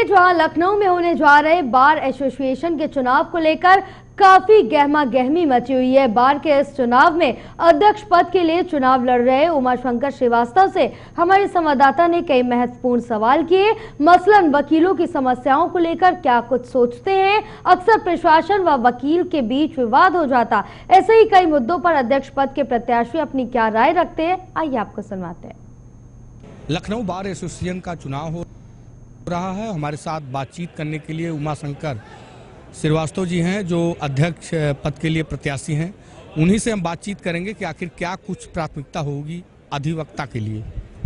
जहां लखनऊ में होने जा रहे बार एसोसिएशन के चुनाव को लेकर काफी गहमा गहमी मची हुई है। बार के इस चुनाव में अध्यक्ष पद के लिए चुनाव लड़ रहे उमाशंकर श्रीवास्तव से हमारे संवाददाता ने कई महत्वपूर्ण सवाल किए। मसलन वकीलों की समस्याओं को लेकर क्या कुछ सोचते हैं। अक्सर प्रशासन व वकील के बीच विवाद हो जाता। ऐसे ही कई मुद्दों पर अध्यक्ष पद के प्रत्याशी अपनी क्या राय रखते हैं, आइए आपको सुनवाते हैं। लखनऊ बार एसोसिएशन का चुनाव हो रहा है। हमारे साथ बातचीत करने के लिए उमाशंकर श्रीवास्तव जी हैं, जो अध्यक्ष पद के लिए प्रत्याशी हैं। उन्हीं से हम बातचीत करेंगे कि आखिर क्या कुछ प्राथमिकता होगी अधिवक्ता के लिए।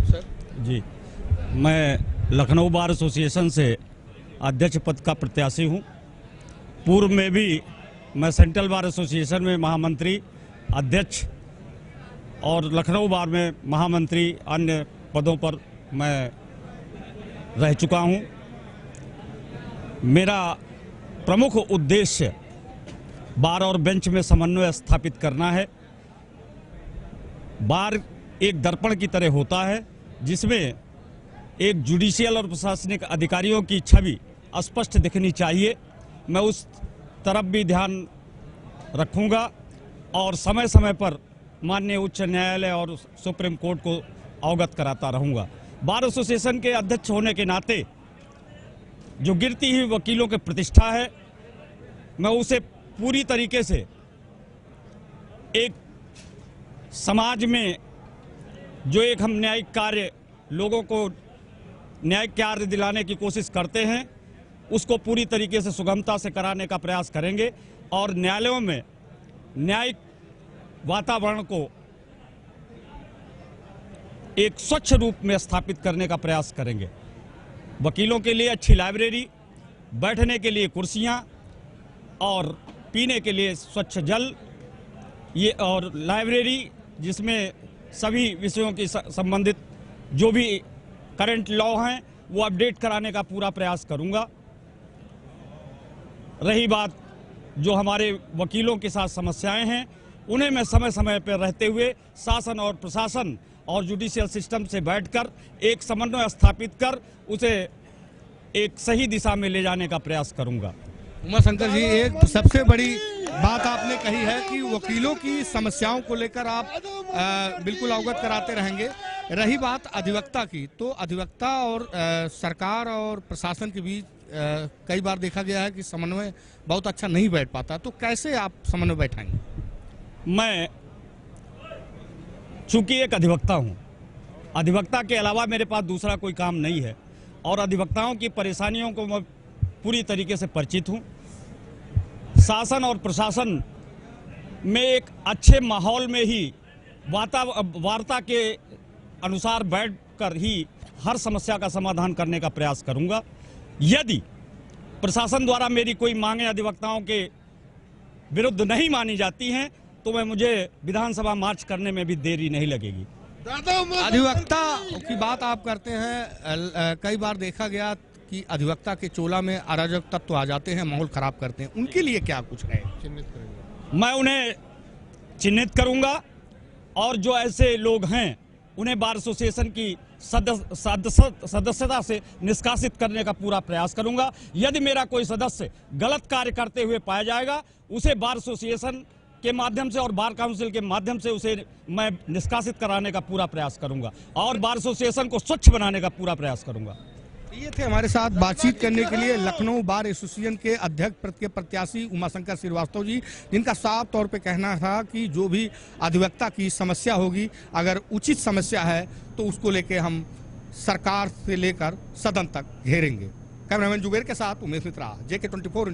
सर जी, मैं लखनऊ बार एसोसिएशन से अध्यक्ष पद का प्रत्याशी हूं। पूर्व में भी मैं सेंट्रल बार एसोसिएशन में महामंत्री, अध्यक्ष और लखनऊ बार में महामंत्री अन्य पदों पर मैं रह चुका हूं। मेरा प्रमुख उद्देश्य बार और बेंच में समन्वय स्थापित करना है। बार एक दर्पण की तरह होता है जिसमें एक जुडिशियल और प्रशासनिक अधिकारियों की छवि स्पष्ट दिखनी चाहिए। मैं उस तरफ भी ध्यान रखूंगा और समय समय पर माननीय उच्च न्यायालय और सुप्रीम कोर्ट को अवगत कराता रहूंगा। बार एसोसिएशन के अध्यक्ष होने के नाते जो गिरती हुई वकीलों की प्रतिष्ठा है, मैं उसे पूरी तरीके से एक समाज में जो एक हम न्यायिक कार्य लोगों को न्यायिक कार्य दिलाने की कोशिश करते हैं, उसको पूरी तरीके से सुगमता से कराने का प्रयास करेंगे और न्यायालयों में न्यायिक वातावरण को एक स्वच्छ रूप में स्थापित करने का प्रयास करेंगे। वकीलों के लिए अच्छी लाइब्रेरी, बैठने के लिए कुर्सियां और पीने के लिए स्वच्छ जल, ये और लाइब्रेरी जिसमें सभी विषयों की संबंधित जो भी करंट लॉ हैं वो अपडेट कराने का पूरा प्रयास करूंगा। रही बात जो हमारे वकीलों के साथ समस्याएं हैं, उन्हें मैं समय समय पर रहते हुए शासन और प्रशासन और जुडिशियल सिस्टम से बैठकर एक समन्वय स्थापित कर उसे एक सही दिशा में ले जाने का प्रयास करूंगा। उमाशंकर जी, एक सबसे बड़ी बात आपने कही है कि वकीलों की समस्याओं को लेकर आप बिल्कुल अवगत कराते रहेंगे। रही बात अधिवक्ता की, तो अधिवक्ता और सरकार और प्रशासन के बीच कई बार देखा गया है कि समन्वय बहुत अच्छा नहीं बैठ पाता, तो कैसे आप समन्वय बैठाएंगे? मैं चूंकि एक अधिवक्ता हूं, अधिवक्ता के अलावा मेरे पास दूसरा कोई काम नहीं है और अधिवक्ताओं की परेशानियों को मैं पूरी तरीके से परिचित हूं। शासन और प्रशासन में एक अच्छे माहौल में ही वार्ता के अनुसार बैठकर ही हर समस्या का समाधान करने का प्रयास करूंगा। यदि प्रशासन द्वारा मेरी कोई मांगे अधिवक्ताओं के विरुद्ध नहीं मानी जाती हैं तो मुझे विधानसभा मार्च करने में भी देरी नहीं लगेगी। अधिवक्ता की बात आप करते हैं, कई बार देखा गया कि अधिवक्ता के चोला में अराजक तत्व आ जाते हैं, माहौल खराब करते हैं, उनके लिए क्या कुछ है? मैं उन्हें चिन्हित करूंगा और जो ऐसे लोग हैं उन्हें बार एसोसिएशन की सदस्यता से निष्कासित करने का पूरा प्रयास करूंगा। यदि मेरा कोई सदस्य गलत कार्य करते हुए पाया जाएगा, उसे बार एसोसिएशन के माध्यम से और बार काउंसिल के माध्यम से उसे मैं निष्कासित कराने का पूरा प्रयास करूंगा और बार एसोसिएशन को स्वच्छ बनाने का पूरा प्रयास करूंगा। ये थे हमारे साथ बातचीत करने के लिए लखनऊ बार एसोसिएशन के अध्यक्ष पद के प्रत्याशी उमाशंकर श्रीवास्तव जी, जिनका साफ तौर पे कहना था कि जो भी अधिवक्ता की समस्या होगी, अगर उचित समस्या है तो उसको लेके हम सरकार से लेकर सदन तक घेरेंगे। कैमरामैन जुबेर के साथ उमेश मित्रा, JK24।